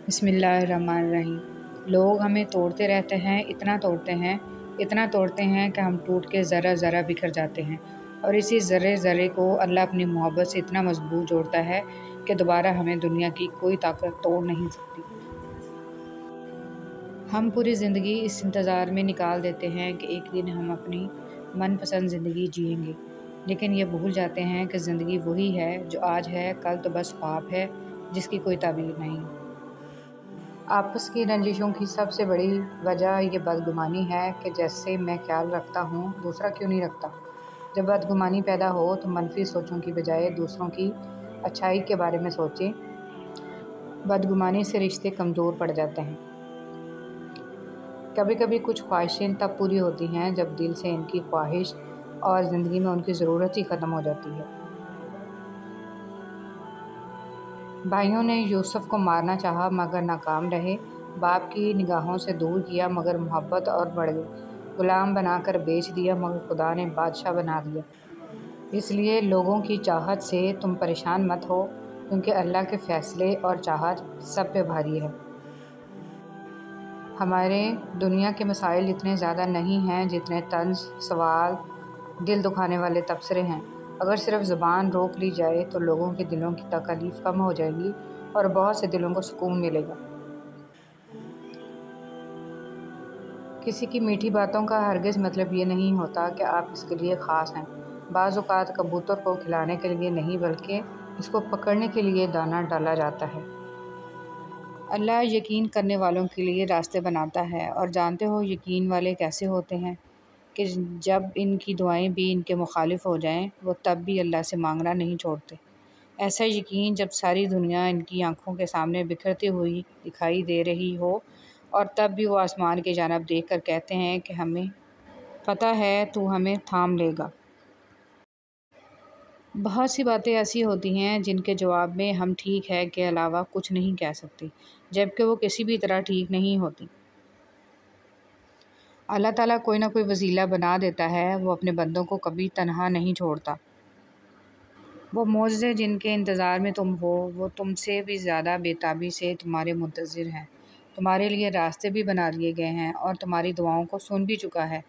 بسم اللہ الرحمن الرحیم۔ لوگ ہمیں توڑتے رہتے ہیں، اتنا توڑتے ہیں کہ ہم ٹوٹ کے ذرہ ذرہ بکھر جاتے ہیں، اور اسی ذرے ذرے کو اللہ اپنی محبت سے اتنا مضبوط جوڑتا ہے کہ دوبارہ ہمیں دنیا کی کوئی طاقت توڑ نہیں سکتی۔ ہم پوری زندگی اس انتظار میں نکال دیتے ہیں کہ ایک دن ہم اپنی من پسند زندگی جئیں گے، لیکن یہ بھول جاتے ہیں کہ زندگی وہی ہے جو آج ہے، کل تو بس خواب ہے جس کی کوئی تعبیر نہیں۔ آپس کی رنجشوں کی سب سے بڑی وجہ یہ بدگمانی ہے کہ جیسے میں خیال رکھتا ہوں دوسرا کیوں نہیں رکھتا۔ جب بدگمانی پیدا ہو تو منفی سوچوں کی بجائے دوسروں کی اچھائی کے بارے میں سوچیں۔ بدگمانی سے رشتے کمزور پڑ جاتے ہیں۔ کبھی کبھی کچھ خواہشیں تب پوری ہوتی ہیں جب دل سے ان کی خواہش اور زندگی میں ان کی ضرورت ہی ختم ہو جاتی ہے۔ بھائیوں نے یوسف کو مارنا چاہا مگر ناکام رہے، باپ کی نگاہوں سے دور کیا مگر محبت اور بڑھ گئی، غلام بنا کر بیچ دیا مگر خدا نے بادشاہ بنا دیا۔ اس لیے لوگوں کی چاہت سے تم پریشان مت ہو، کیونکہ اللہ کے فیصلے اور چاہت سب پہ بھاری ہے۔ ہمارے دنیا کے مسائل اتنے زیادہ نہیں ہیں جتنے طنز، سوال، دل دکھانے والے تبصرے ہیں۔ اگر صرف زبان روک لی جائے تو لوگوں کے دلوں کی تکالیف کم ہو جائے گی اور بہت سے دلوں کو سکون ملے گا۔ کسی کی میٹھی باتوں کا ہرگز مطلب یہ نہیں ہوتا کہ آپ اس کے لیے خاص ہیں۔ بعض اوقات کبوتر کو کھلانے کے لیے نہیں بلکہ اس کو پکڑنے کے لیے دانہ ڈالا جاتا ہے۔ اللہ یقین کرنے والوں کے لیے راستے بناتا ہے، اور جانتے ہو یقین والے کیسے ہوتے ہیں کہ جب ان کی دعائیں بھی ان کے مخالف ہو جائیں وہ تب بھی اللہ سے مانگنا نہیں چھوڑتے۔ ایسا یقین جب ساری دنیا ان کی آنکھوں کے سامنے بکھرتی ہوئی دکھائی دے رہی ہو اور تب بھی وہ آسمان کی جانب دیکھ کر کہتے ہیں کہ ہمیں پتہ ہے تو ہمیں تھام لے گا۔ بہت سی باتیں ایسی ہوتی ہیں جن کے جواب میں ہم ٹھیک ہے کے علاوہ کچھ نہیں کہہ سکتے، جبکہ وہ کسی بھی طرح ٹھیک نہیں ہوتی۔ اللہ تعالیٰ کوئی نہ کوئی وسیلہ بنا دیتا ہے، وہ اپنے بندوں کو کبھی تنہا نہیں چھوڑتا۔ وہ معجزے جن کے انتظار میں تم ہو وہ تم سے بھی زیادہ بے تابی سے تمہارے منتظر ہیں۔ تمہارے لیے راستے بھی بنا دیے گئے ہیں اور تمہاری دعاؤں کو سن بھی چکا ہے۔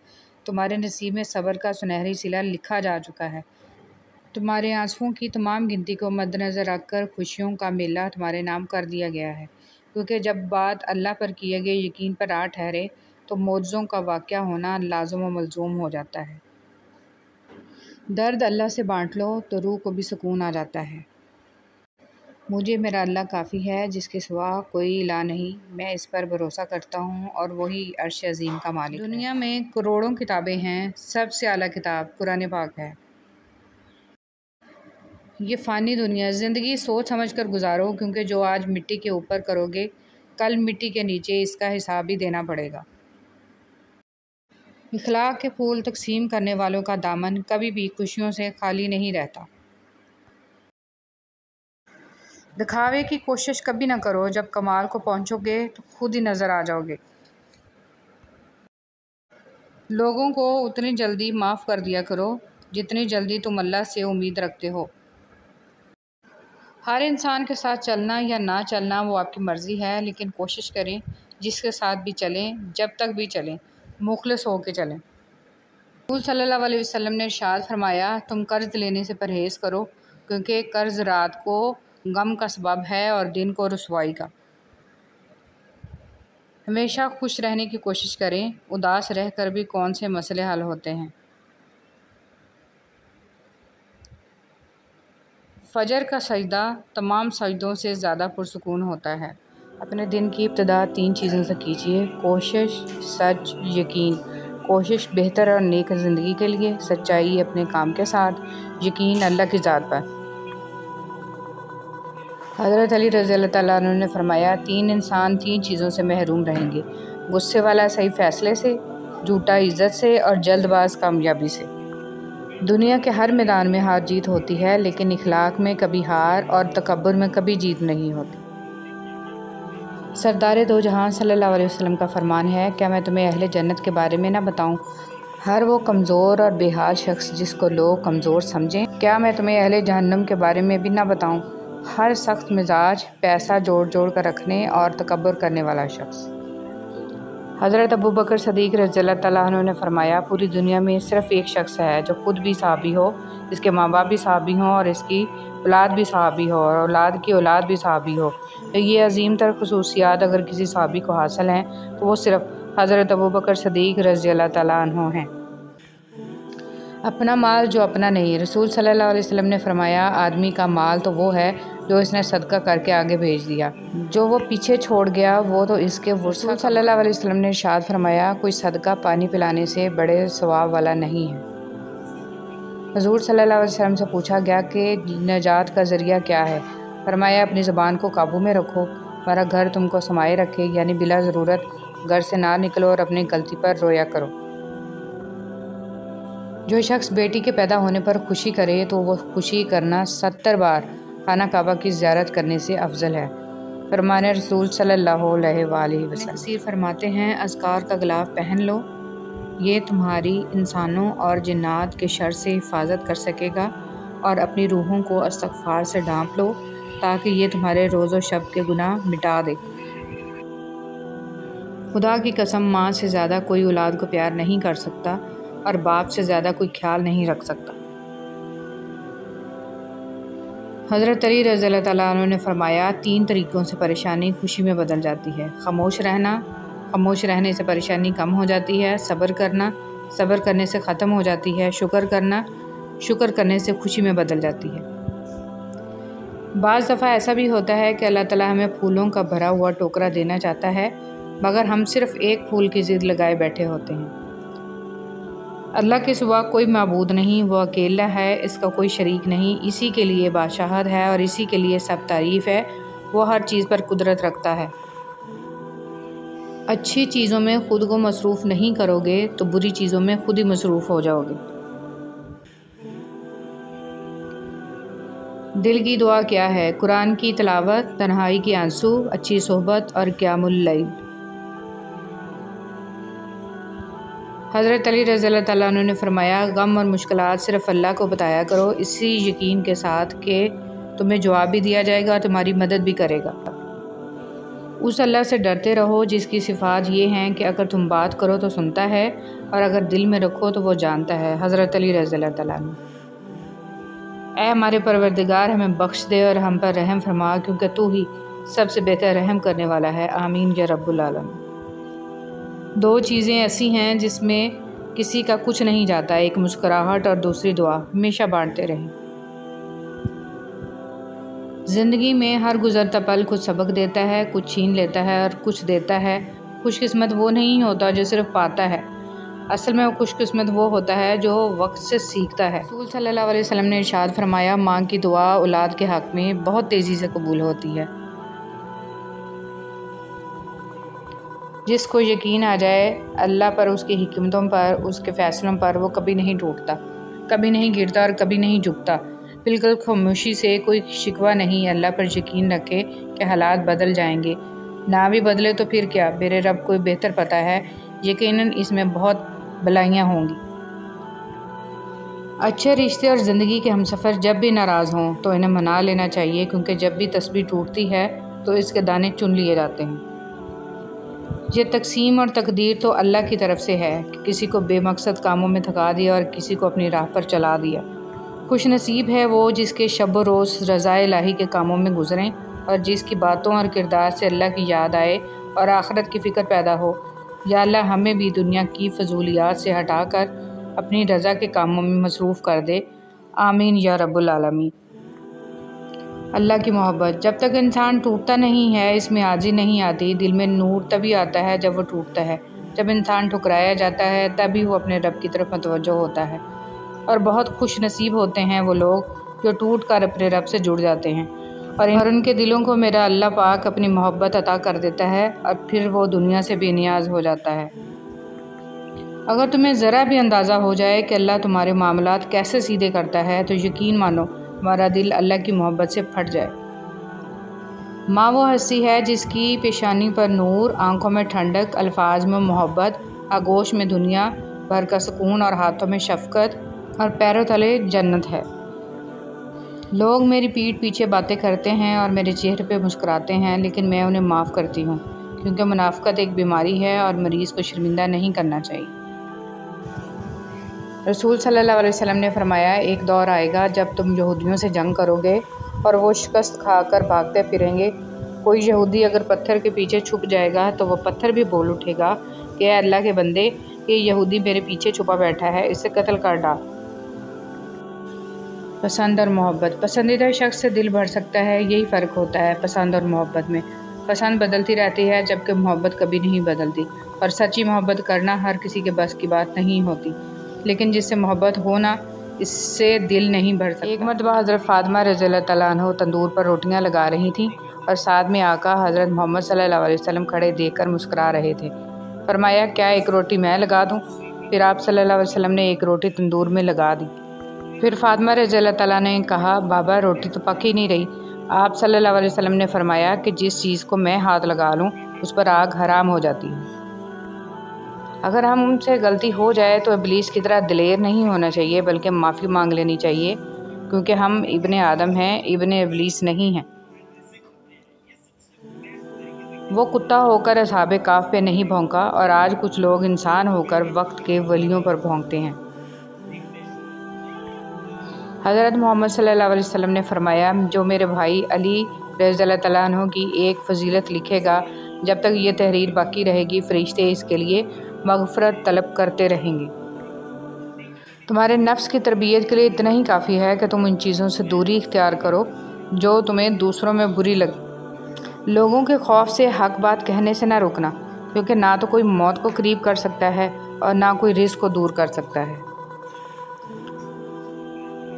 تمہارے نصیب میں صبر کا سنہری صلہ لکھا جا چکا ہے۔ تمہارے آنسوؤں کی تمام گنتی کو مد نظر رکھ کر خوشیوں کا میلہ تمہارے نام کر دیا گیا ہے، کیونکہ جب بات اللہ پر کیے گئے یقین پر آ ٹھہرے تو معجزوں کا واقعہ ہونا لازم و ملزوم ہو جاتا ہے۔ درد اللہ سے بانٹ لو تو روح کو بھی سکون آ جاتا ہے۔ مجھے میرا اللہ کافی ہے جس کے سوا کوئی الہ نہیں، میں اس پر بھروسہ کرتا ہوں اور وہی عرش عظیم کا مالک ہے۔ دنیا میں کروڑوں کتابیں ہیں، سب سے اعلیٰ کتاب قرآن پاک ہے۔ یہ فانی دنیا، زندگی سوچ سمجھ کر گزارو، کیونکہ جو آج مٹی کے اوپر کرو گے کل مٹی کے نیچے اس کا حساب بھی دینا پڑے گا۔ اخلاق کے پھول تقسیم کرنے والوں کا دامن کبھی بھی خوشیوں سے خالی نہیں رہتا۔ دکھاوے کی کوشش کبھی نہ کرو، جب کمال کو پہنچو گے تو خود ہی نظر آ جاؤ گے۔ لوگوں کو اتنی جلدی معاف کر دیا کرو جتنی جلدی تم اللہ سے امید رکھتے ہو۔ ہر انسان کے ساتھ چلنا یا نہ چلنا وہ آپ کی مرضی ہے، لیکن کوشش کریں جس کے ساتھ بھی چلیں، جب تک بھی چلیں، مخلص ہو کے چلیں۔ رسول صلی اللہ علیہ وسلم نے ارشاد فرمایا، تم قرض لینے سے پرہیز کرو، کیونکہ قرض رات کو غم کا سبب ہے اور دن کو رسوائی کا۔ ہمیشہ خوش رہنے کی کوشش کریں، اداس رہ کر بھی کون سے مسئلے حل ہوتے ہیں۔ فجر کا سجدہ تمام سجدوں سے زیادہ پرسکون ہوتا ہے۔ اپنے دن کی ابتدا 3 چیزوں سے کیجیے: کوشش، سچ، یقین۔ کوشش بہتر اور نیک زندگی کے لیے، سچائی اپنے کام کے ساتھ، یقین اللہ کی ذات پر۔ حضرت علی رضی اللہ تعالیٰ عنہ نے فرمایا، 3 انسان 3 چیزوں سے محروم رہیں گے: غصے والا صحیح فیصلے سے، جھوٹا عزت سے اور جلد باز کامیابی سے۔ دنیا کے ہر میدان میں ہار جیت ہوتی ہے، لیکن اخلاق میں کبھی ہار اور تکبر میں کبھی جیت نہیں ہوتی۔ سردار دو جہاں صلی اللہ علیہ وسلم کا فرمان ہے، کیا میں تمہیں اہل جنت کے بارے میں نہ بتاؤں؟ ہر وہ کمزور اور بے حال شخص جس کو لوگ کمزور سمجھیں، کیا میں تمہیں اہل جہنم کے بارے میں بھی نہ بتاؤں؟ ہر سخت مزاج، پیسہ جوڑ جوڑ کر رکھنے اور تکبر کرنے والا شخص۔ حضرت ابوبکر صدیق رضی اللہ تعالیٰ عنہ نے فرمایا، پوری دنیا میں صرف ایک شخص ہے جو خود بھی صحابی ہو، اس کے ماں باپ بھی صحابی ہوں اور اس کی اولاد بھی صحابی ہو اور اولاد کی اولاد بھی صحابی ہو۔ یہ عظیم تر خصوصیات اگر کسی صحابی کو حاصل ہیں تو وہ صرف حضرت ابوبکر صدیق رضی اللہ تعالیٰ عنہ ہیں۔ اپنا مال جو اپنا نہیں۔ رسول صلی اللہ علیہ وسلم نے فرمایا، آدمی کا مال تو وہ ہے جو اس نے صدقہ کر کے آگے بھیج دیا، جو وہ پیچھے چھوڑ گیا وہ تو اس کے ورثہ۔ رسول صلی اللہ علیہ وسلم نے ارشاد فرمایا، کوئی صدقہ پانی پلانے سے بڑے ثواب والا نہیں ہے۔ حضور صلی اللہ علیہ وسلم سے پوچھا گیا کہ نجات کا ذریعہ کیا ہے؟ فرمایا، اپنی زبان کو قابو میں رکھو، ہمارا گھر تم کو سمائے رکھے، یعنی بلا ضرورت گھر سے نہ نکلو اور اپنی غلطی پر رویا کرو۔ جو شخص بیٹی کے پیدا ہونے پر خوشی کرے تو وہ خوشی کرنا 70 بار خانہ کعبہ کی زیارت کرنے سے افضل ہے۔ فرمان رسول صلی اللہ علیہ وآلہ وسلم۔ کثیر فرماتے ہیں، اذکار کا غلاف پہن لو، یہ تمہاری انسانوں اور جنات کے شر سے حفاظت کر سکے گا، اور اپنی روحوں کو استغفار سے ڈھانپ لو تاکہ یہ تمہارے روز و شب کے گناہ مٹا دے۔ خدا کی قسم، ماں سے زیادہ کوئی اولاد کو پیار نہیں کر سکتا اور باپ سے زیادہ کوئی خیال نہیں رکھ سکتا۔ حضرت علی رضی اللہ تعالیٰ عنہ نے فرمایا، 3 طریقوں سے پریشانی خوشی میں بدل جاتی ہے: خاموش رہنا، خاموش رہنے سے پریشانی کم ہو جاتی ہے; صبر کرنا، صبر کرنے سے ختم ہو جاتی ہے; شکر کرنا، شکر کرنے سے خوشی میں بدل جاتی ہے۔ بعض دفعہ ایسا بھی ہوتا ہے کہ اللہ تعالیٰ ہمیں پھولوں کا بھرا ہوا ٹوکرا دینا چاہتا ہے، مگر ہم صرف ایک پھول کی ضد لگائے بیٹھے ہوتے ہیں۔ اللہ کے سوا کوئی معبود نہیں، وہ اکیلا ہے، اس کا کوئی شریک نہیں، اسی کے لیے بادشاہت ہے اور اسی کے لیے سب تعریف ہے، وہ ہر چیز پر قدرت رکھتا ہے۔ اچھی چیزوں میں خود کو مصروف نہیں کرو گے تو بری چیزوں میں خود ہی مصروف ہو جاؤ گے۔ دل کی دعا کیا ہے؟ قرآن کی تلاوت، تنہائی کے آنسو، اچھی صحبت اور قیام اللیل۔ حضرت علی رضی اللہ تعالیٰ عنہ نے فرمایا، غم اور مشکلات صرف اللہ کو بتایا کرو، اسی یقین کے ساتھ کہ تمہیں جواب بھی دیا جائے گا، تمہاری مدد بھی کرے گا۔ اس اللہ سے ڈرتے رہو جس کی صفات یہ ہیں کہ اگر تم بات کرو تو سنتا ہے اور اگر دل میں رکھو تو وہ جانتا ہے۔ حضرت علی رضی اللہ تعالیٰ عنہ۔ اے ہمارے پروردگار، ہمیں بخش دے اور ہم پر رحم فرما، کیونکہ تو ہی سب سے بہتر رحم کرنے والا ہے۔ آمین یا رب العالمین۔ 2 چیزیں ایسی ہیں جس میں کسی کا کچھ نہیں جاتا، ایک مسکراہٹ اور دوسری دعا، ہمیشہ بانٹتے رہیں۔ زندگی میں ہر گزرتا پل کچھ سبق دیتا ہے، کچھ چھین لیتا ہے اور کچھ دیتا ہے۔ خوش قسمت وہ نہیں ہوتا جو صرف پاتا ہے، اصل میں خوش قسمت وہ ہوتا ہے جو وقت سے سیکھتا ہے۔ رسول صلی اللہ علیہ وسلم نے ارشاد فرمایا، ماں کی دعا اولاد کے حق میں بہت تیزی سے قبول ہوتی ہے۔ جس کو یقین آ جائے اللہ پر، اس کی حکمتوں پر، اس کے فیصلوں پر، وہ کبھی نہیں ٹوٹتا، کبھی نہیں گرتا اور کبھی نہیں جھکتا۔ بالکل خاموشی سے، کوئی شکوہ نہیں، اللہ پر یقین رکھے کہ حالات بدل جائیں گے، نہ بھی بدلے تو پھر کیا، میرے رب کو بہتر پتہ ہے، یقیناً اس میں بہت بلائیاں ہوں گی۔ اچھے رشتے اور زندگی کے ہمسفر جب بھی ناراض ہوں تو انہیں منا لینا چاہیے، کیونکہ جب بھی تسبیح ٹوٹتی ہے تو اس کے دانے چن لیے جاتے ہیں۔ یہ تقسیم اور تقدیر تو اللہ کی طرف سے ہے کہ کسی کو بے مقصد کاموں میں تھکا دیا اور کسی کو اپنی راہ پر چلا دیا۔ خوش نصیب ہے وہ جس کے شب و روز رضا الہی کے کاموں میں گزریں اور جس کی باتوں اور کردار سے اللہ کی یاد آئے اور آخرت کی فکر پیدا ہو۔ یا اللہ ہمیں بھی دنیا کی فضولیات سے ہٹا کر اپنی رضا کے کاموں میں مصروف کر دے۔ آمین یا رب العالمین۔ اللہ کی محبت، جب تک انسان ٹوٹتا نہیں ہے اس میں عاجزی نہیں آتی۔ دل میں نور تبھی آتا ہے جب وہ ٹوٹتا ہے۔ جب انسان ٹھکرایا جاتا ہے تبھی وہ اپنے رب کی طرف متوجہ ہوتا ہے، اور بہت خوش نصیب ہوتے ہیں وہ لوگ جو ٹوٹ کر اپنے رب سے جڑ جاتے ہیں اور ان کے دلوں کو میرا اللہ پاک اپنی محبت عطا کر دیتا ہے اور پھر وہ دنیا سے بے نیاز ہو جاتا ہے۔ اگر تمہیں ذرا بھی اندازہ ہو جائے کہ اللہ تمہارے معاملات کیسے سیدھے کرتا ہے تو یقین مانو تمہارا دل اللہ کی محبت سے پھٹ جائے۔ ماں وہ ہستی ہے جس کی پیشانی پر نور، آنکھوں میں ٹھنڈک، الفاظ میں محبت، آغوش میں دنیا بھر کا سکون اور ہاتھوں میں شفقت اور پیروں تلے جنت ہے۔ لوگ میری پیٹھ پیچھے باتیں کرتے ہیں اور میرے چہرے پہ مسکراتے ہیں، لیکن میں انہیں معاف کرتی ہوں، کیونکہ منافقت ایک بیماری ہے اور مریض کو شرمندہ نہیں کرنا چاہیے۔ رسول صلی اللہ علیہ وسلم نے فرمایا، ایک دور آئے گا جب تم یہودیوں سے جنگ کرو گے اور وہ شکست کھا کر بھاگتے پھریں گے۔ کوئی یہودی اگر پتھر کے پیچھے چھپ جائے گا تو وہ پتھر بھی بول اٹھے گا کہ اے اللہ کے بندے، یہ یہودی میرے پیچھے چھپا بیٹھا ہے، اسے قتل کر ڈال۔ پسند اور محبت۔ پسندیدہ شخص سے دل بھر سکتا ہے، یہی فرق ہوتا ہے پسند اور محبت میں۔ پسند بدلتی رہتی ہے جبکہ محبت کبھی نہیں بدلتی، اور سچی محبت کرنا ہر کسی کے بس کی بات نہیں ہوتی، لیکن جس سے محبت ہو نا، اس سے دل نہیں بھر سکتا۔ ایک مرتبہ حضرت فاطمہ رضی اللہ تعالیٰ عنہ تندور پر روٹیاں لگا رہی تھیں اور ساتھ میں آقا حضرت محمد صلی اللہ علیہ وسلم کھڑے دیکھ کر مسکرا رہے تھے۔ فرمایا، کیا ایک روٹی میں لگا دوں؟ پھر آپ صلی اللہ علیہ وسلم نے ایک روٹی تندور میں لگا دی۔ پھر فاطمہ رضی اللہ تعالیٰ نے کہا، بابا روٹی تو پک ہی نہیں رہی۔ آپ صلی اللہ علیہ وسلم نے فرمایا کہ جس چیز کو میں ہاتھ لگا لوں اس پر آگ حرام ہو جاتی ہے۔ اگر ہم سے غلطی ہو جائے تو ابلیس کی طرح دلیر نہیں ہونا چاہیے، بلکہ معافی مانگ لینی چاہیے، کیونکہ ہم ابن آدم ہیں، ابن ابلیس نہیں ہیں۔ وہ کتا ہو کر اصحاب کہف پہ نہیں بھونکا، اور آج کچھ لوگ انسان ہو کر وقت کے ولیوں پر بھونکتے ہیں۔ حضرت محمد صلی اللہ علیہ وسلم نے فرمایا، جو میرے بھائی علی رضی اللہ تعالیٰ عنہ کی ایک فضیلت لکھے گا، جب تک یہ تحریر باقی رہے گی فرشتے اس کے لیے مغفرت طلب کرتے رہیں گے۔ تمہارے نفس کی تربیت کے لیے اتنا ہی کافی ہے کہ تم ان چیزوں سے دوری اختیار کرو جو تمہیں دوسروں میں بری لگے۔ لوگوں کے خوف سے حق بات کہنے سے نہ رکنا، کیونکہ نہ تو کوئی موت کو قریب کر سکتا ہے اور نہ کوئی رزق کو دور کر سکتا ہے۔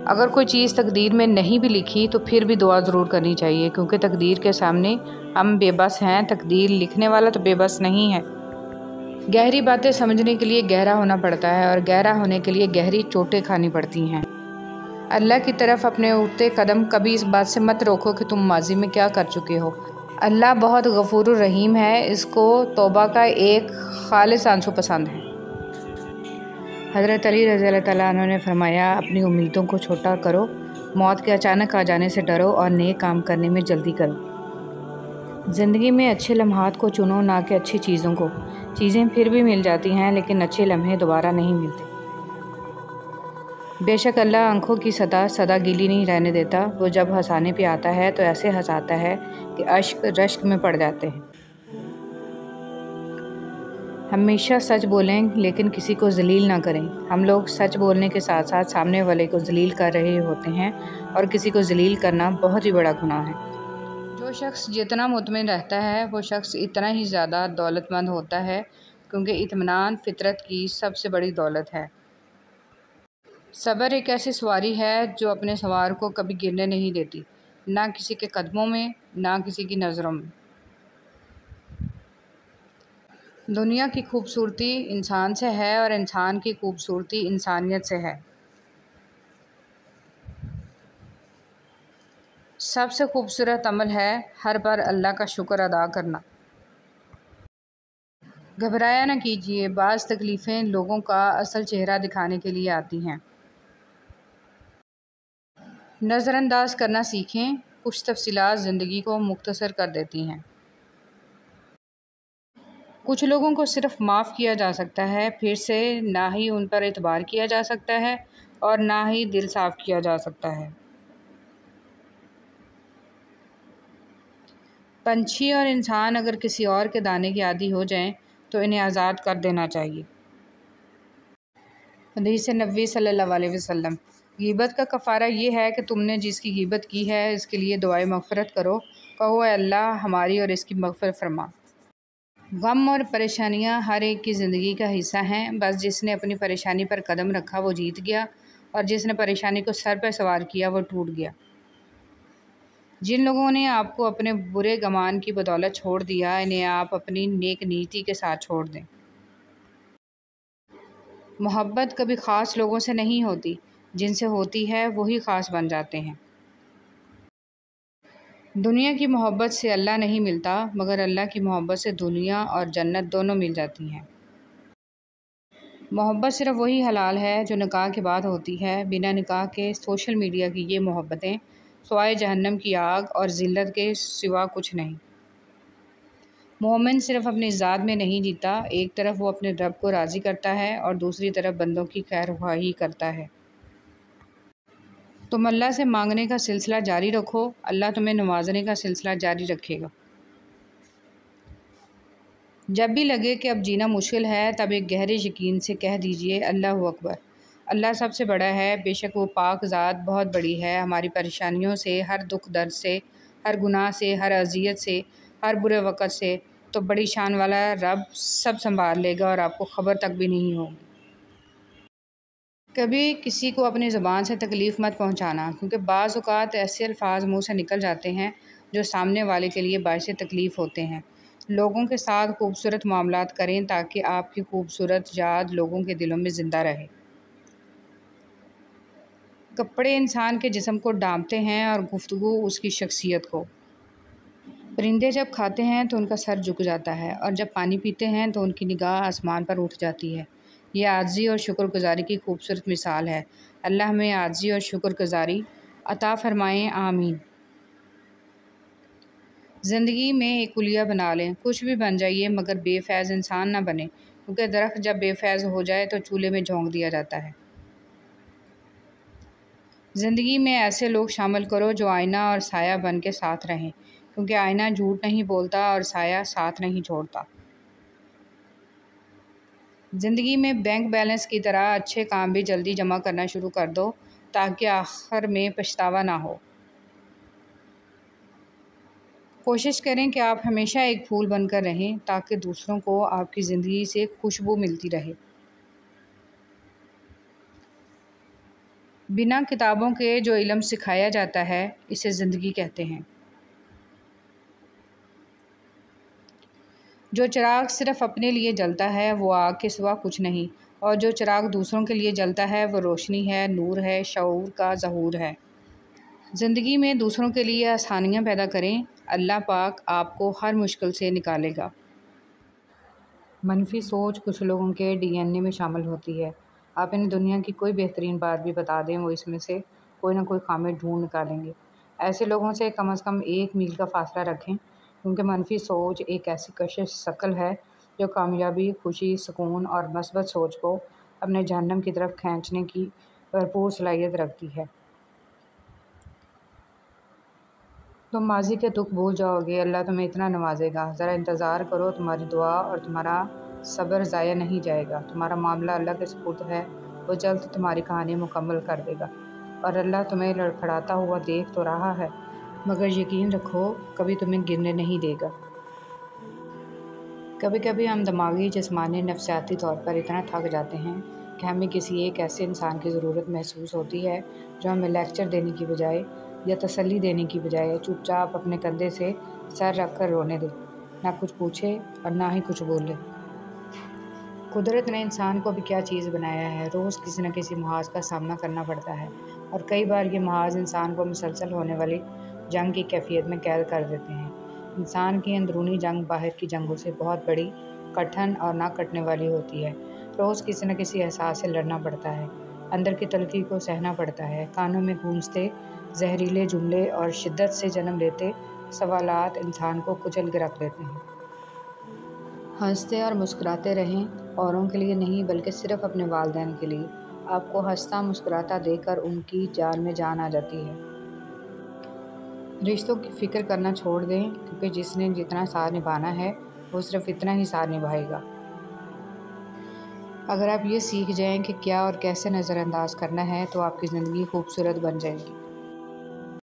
اگر کوئی چیز تقدیر میں نہیں بھی لکھی تو پھر بھی دعا ضرور کرنی چاہیے، کیونکہ تقدیر کے سامنے ہم بے بس ہیں، تقدیر لکھنے والا تو بے بس نہیں ہے۔ گہری باتیں سمجھنے کے لیے گہرا ہونا پڑتا ہے، اور گہرا ہونے کے لیے گہری چوٹیں کھانی پڑتی ہیں۔ اللہ کی طرف اپنے اٹھتے قدم کبھی اس بات سے مت روکو کہ تم ماضی میں کیا کر چکے ہو۔ اللہ بہت غفور الرحیم ہے، اس کو توبہ کا ایک خالص آنسو پسند ہے۔ حضرت علی رضی اللہ تعالیٰ عنہ نے فرمایا، اپنی امیدوں کو چھوٹا کرو، موت کے اچانک آ جانے سے ڈرو اور نیک کام کرنے میں جلدی کرو۔ زندگی میں اچھے لمحات کو چنو، نہ کہ اچھی چیزوں کو۔ چیزیں پھر بھی مل جاتی ہیں، لیکن اچھے لمحے دوبارہ نہیں ملتے۔ بے شک اللہ آنکھوں کی سدا گیلی نہیں رہنے دیتا، وہ جب ہنسانے پہ آتا ہے تو ایسے ہنساتا ہے کہ اشک رشک میں پڑ جاتے ہیں۔ ہمیشہ سچ بولیں لیکن کسی کو ذلیل نہ کریں۔ ہم لوگ سچ بولنے کے ساتھ ساتھ سامنے والے کو ذلیل کر رہے ہوتے ہیں، اور کسی کو ذلیل کرنا بہت ہی بڑا گناہ ہے۔ جو شخص جتنا مطمئن رہتا ہے وہ شخص اتنا ہی زیادہ دولت مند ہوتا ہے، کیونکہ اطمینان فطرت کی سب سے بڑی دولت ہے۔ صبر ایک ایسی سواری ہے جو اپنے سوار کو کبھی گرنے نہیں دیتی، نہ کسی کے قدموں میں، نہ کسی کی نظروں میں۔ دنیا کی خوبصورتی انسان سے ہے، اور انسان کی خوبصورتی انسانیت سے ہے۔ سب سے خوبصورت عمل ہے ہر بار اللہ کا شکر ادا کرنا۔ گھبرایا نہ کیجیے، بعض تکلیفیں لوگوں کا اصل چہرہ دکھانے کے لیے آتی ہیں۔ نظر انداز کرنا سیکھیں، کچھ تفصیلات زندگی کو مختصر کر دیتی ہیں۔ کچھ لوگوں کو صرف معاف کیا جا سکتا ہے، پھر سے نہ ہی ان پر اعتبار کیا جا سکتا ہے اور نہ ہی دل صاف کیا جا سکتا ہے۔ پنچھی اور انسان اگر کسی اور کے دانے کے عادی ہو جائیں تو انہیں آزاد کر دینا چاہیے۔ حدیث نبوی صلی اللہ علیہ وسلم، غیبت کا کفارہ یہ ہے کہ تم نے جس کی غیبت کی ہے اس کے لیے دعائے مغفرت کرو، کہو اے اللہ ہماری اور اس کی مغفرت فرما۔ غم اور پریشانیاں ہر ایک کی زندگی کا حصہ ہیں، بس جس نے اپنی پریشانی پر قدم رکھا وہ جیت گیا، اور جس نے پریشانی کو سر پہ سوار کیا وہ ٹوٹ گیا۔ جن لوگوں نے آپ کو اپنے برے گمان کی بدولت چھوڑ دیا، انہیں آپ اپنی نیک نیتی کے ساتھ چھوڑ دیں۔ محبت کبھی خاص لوگوں سے نہیں ہوتی، جن سے ہوتی ہے وہی خاص بن جاتے ہیں۔ دنیا کی محبت سے اللہ نہیں ملتا، مگر اللہ کی محبت سے دنیا اور جنت دونوں مل جاتی ہیں۔ محبت صرف وہی حلال ہے جو نکاح کے بعد ہوتی ہے، بنا نکاح کے سوشل میڈیا کی یہ محبتیں سوائے جہنم کی آگ اور ذلت کے سوا کچھ نہیں۔ مومن صرف اپنی ذات میں نہیں جیتا، ایک طرف وہ اپنے رب کو راضی کرتا ہے اور دوسری طرف بندوں کی خیر خواہی کرتا ہے۔ تم اللہ سے مانگنے کا سلسلہ جاری رکھو، اللہ تمہیں نوازنے کا سلسلہ جاری رکھے گا۔ جب بھی لگے کہ اب جینا مشکل ہے، تب ایک گہرے یقین سے کہہ دیجئے اللہ اکبر، اللہ سب سے بڑا ہے، بے شک وہ پاک ذات بہت بڑی ہے، ہماری پریشانیوں سے، ہر دکھ درد سے، ہر گناہ سے، ہر اذیت سے، ہر برے وقت سے تو بڑی شان والا رب سب سنبھال لے گا اور آپ کو خبر تک بھی نہیں ہوگی۔ کبھی کسی کو اپنی زبان سے تکلیف مت پہنچانا، کیونکہ بعض اوقات ایسے الفاظ منہ سے نکل جاتے ہیں جو سامنے والے کے لیے باعث تکلیف ہوتے ہیں۔ لوگوں کے ساتھ خوبصورت معاملات کریں تاکہ آپ کی خوبصورت یاد لوگوں کے دلوں میں زندہ رہے۔ کپڑے انسان کے جسم کو ڈھانپتے ہیں اور گفتگو اس کی شخصیت کو۔ پرندے جب کھاتے ہیں تو ان کا سر جھک جاتا ہے اور جب پانی پیتے ہیں تو ان کی نگاہ آسمان پر اٹھ جاتی ہے۔ یہ عاجزی اور شکر گزاری کی خوبصورت مثال ہے۔ اللہ ہمیں عاجزی اور شکر گزاری عطا فرمائیں، آمین۔ زندگی میں ایک کلیہ بنا لیں، کچھ بھی بن جائیے مگر بے فیض انسان نہ بنے، کیونکہ درخت جب بے فیض ہو جائے تو چولہے میں جھونک دیا جاتا ہے۔ زندگی میں ایسے لوگ شامل کرو جو آئینہ اور سایہ بن کے ساتھ رہیں، کیونکہ آئینہ جھوٹ نہیں بولتا اور سایہ ساتھ نہیں چھوڑتا۔ زندگی میں بینک بیلنس کی طرح اچھے کام بھی جلدی جمع کرنا شروع کر دو تاکہ آخر میں پچھتاوا نہ ہو۔ کوشش کریں کہ آپ ہمیشہ ایک پھول بن کر رہیں تاکہ دوسروں کو آپ کی زندگی سے خوشبو ملتی رہے۔ بنا کتابوں کے جو علم سکھایا جاتا ہے اسے زندگی کہتے ہیں۔ جو چراغ صرف اپنے لیے جلتا ہے وہ آگ کے سوا کچھ نہیں، اور جو چراغ دوسروں کے لیے جلتا ہے وہ روشنی ہے، نور ہے، شعور کا ظہور ہے۔ زندگی میں دوسروں کے لیے آسانیاں پیدا کریں، اللہ پاک آپ کو ہر مشکل سے نکالے گا۔ منفی سوچ کچھ لوگوں کے ڈی این اے میں شامل ہوتی ہے۔ آپ انہیں دنیا کی کوئی بہترین بات بھی بتا دیں، وہ اس میں سے کوئی نہ کوئی خامی ڈھونڈ نکالیں گے۔ ایسے لوگوں سے کم از کم 1 میل کا فاصلہ رکھیں، کیونکہ منفی سوچ ایک ایسی کشش ثقل ہے جو کامیابی، خوشی، سکون اور مثبت سوچ کو اپنے جہنم کی طرف کھینچنے کی بھرپور صلاحیت رکھتی ہے۔ تم ماضی کے دکھ بھول جاؤ گے، اللہ تمہیں اتنا نوازے گا، ذرا انتظار کرو، تمہاری دعا اور تمہارا صبر ضائع نہیں جائے گا۔ تمہارا معاملہ اللہ کے سپرد ہے، وہ جلد تمہاری کہانی مکمل کر دے گا، اور اللہ تمہیں لڑکھڑاتا ہوا دیکھ تو رہا ہے، مگر یقین رکھو کبھی تمہیں گرنے نہیں دے گا۔ کبھی کبھی ہم دماغی، جسمانی، نفسیاتی طور پر اتنا تھک جاتے ہیں کہ ہمیں کسی ایک ایسے انسان کی ضرورت محسوس ہوتی ہے جو ہمیں لیکچر دینے کی بجائے یا تسلی دینے کی بجائے چپ چاپ اپنے کندھے سے سر رکھ کر رونے دے، نہ کچھ پوچھے اور نہ ہی کچھ بولے۔ قدرت نے انسان کو بھی کیا چیز بنایا ہے، روز کسی نہ کسی محاذ کا سامنا کرنا پڑتا ہے، اور کئی بار یہ محاذ انسان کو مسلسل ہونے والی جنگ کی کیفیت میں قید کر دیتے ہیں۔ انسان کی اندرونی جنگ باہر کی جنگوں سے بہت بڑی، کٹھن اور نہ کٹنے والی ہوتی ہے۔ روز کسی نہ کسی احساس سے لڑنا پڑتا ہے، اندر کی تلخی کو سہنا پڑتا ہے، کانوں میں گونجتے زہریلے جملے اور شدت سے جنم لیتے سوالات انسان کو کچل کے رکھ دیتے ہیں۔ ہنستے اور مسکراتے رہیں، اوروں کے لیے نہیں بلکہ صرف اپنے والدین کے لیے۔ آپ کو ہنستا مسکراتا دیکھ کر ان کی جان میں جان آ جاتی ہے۔ رشتوں کی فکر کرنا چھوڑ دیں، کیونکہ جس نے جتنا ساتھ نبھانا ہے وہ صرف اتنا ہی ساتھ نبھائے گا۔ اگر آپ یہ سیکھ جائیں کہ کیا اور کیسے نظر انداز کرنا ہے تو آپ کی زندگی خوبصورت بن جائے گی۔